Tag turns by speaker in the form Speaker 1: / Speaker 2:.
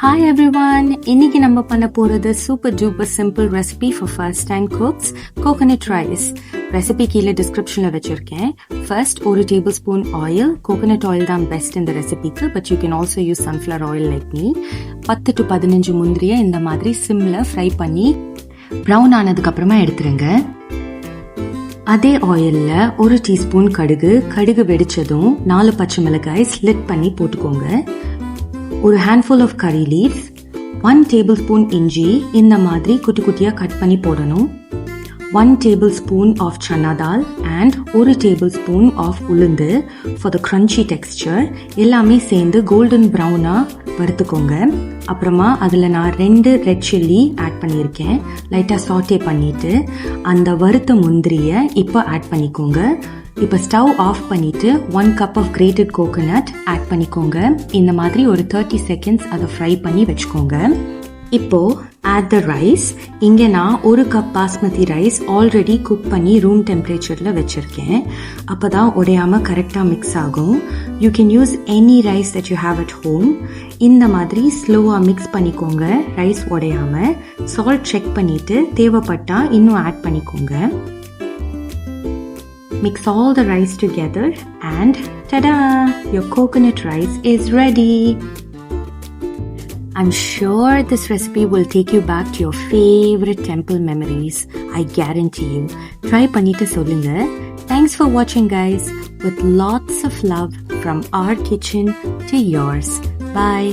Speaker 1: Hi everyone, இன்னைக்கு நம்ம பண்ண போறது super duper simple recipe for first time cooks, coconut rice. Recipe கீழே descriptionல வச்சிருக்கேன். First, 1 tablespoon oil. Coconut oil தான் best இந்த ரெசிபிக்கு, but you can also use sunflower oil like me. 10 to 15 முந்திரிய இந்த மாதிரி சிம்ல ஃப்ரை பண்ணி brown ஆனதுக்கு அப்புறமா எடுத்துருங்க. அதே ஆயில்ல 1 டீஸ்பூன் கடுகு வெடிச்சதும் 4 பச்சை மிளகாய் ஸ்லிட் பண்ணி போட்டுக்கோங்க. ஒரு handful of curry leaves, 1 tablespoon இஞ்சி இந்த மாதிரி குட்டி குட்டியா கட் பண்ணி போடணும். 1 tablespoon of chana dal and 1 tablespoon of உளுந்து for the crunchy texture. எல்லாமே சேர்ந்து கோல்டன் ப்ரௌனா வறுத்துக்கோங்க. அப்புறமா அதில் நான் 2 ரெட் சில்லி ஆட் பண்ணியிருக்கேன். லைட்டாக சாட்டே பண்ணிட்டு அந்த வறுத்த முந்திரியை இப்போ ஆட் பண்ணிக்கோங்க. இப்போ ஸ்டவ் ஆஃப் பண்ணிட்டு 1 cup of grated coconut add பண்ணிக்கோங்க. இந்த மாதிரி ஒரு 30 seconds அதை ஃப்ரை பண்ணி வச்சுக்கோங்க. இப்போ add the rice. இங்கே நான் 1 cup basmati rice already cook பண்ணி ரூம் டெம்பரேச்சரில் வச்சுருக்கேன். அப்போ தான் உடையாமல் கரெக்டாக மிக்ஸ் ஆகும். You can use any rice that you have at home. இந்த மாதிரி ஸ்லோவாக மிக்ஸ் பண்ணிக்கோங்க ரைஸ் உடையாமல். சால்ட் செக் பண்ணிவிட்டு தேவைப்பட்டால் இன்னும் ஆட் பண்ணிக்கோங்க. Mix all the rice together and tada! Your coconut rice is ready. I'm sure this recipe will take you back to your favorite temple memories. I guarantee you. Try பண்ணிட்டு சொல்லுங்க. Thanks for watching guys. With lots of love from our kitchen to yours. Bye.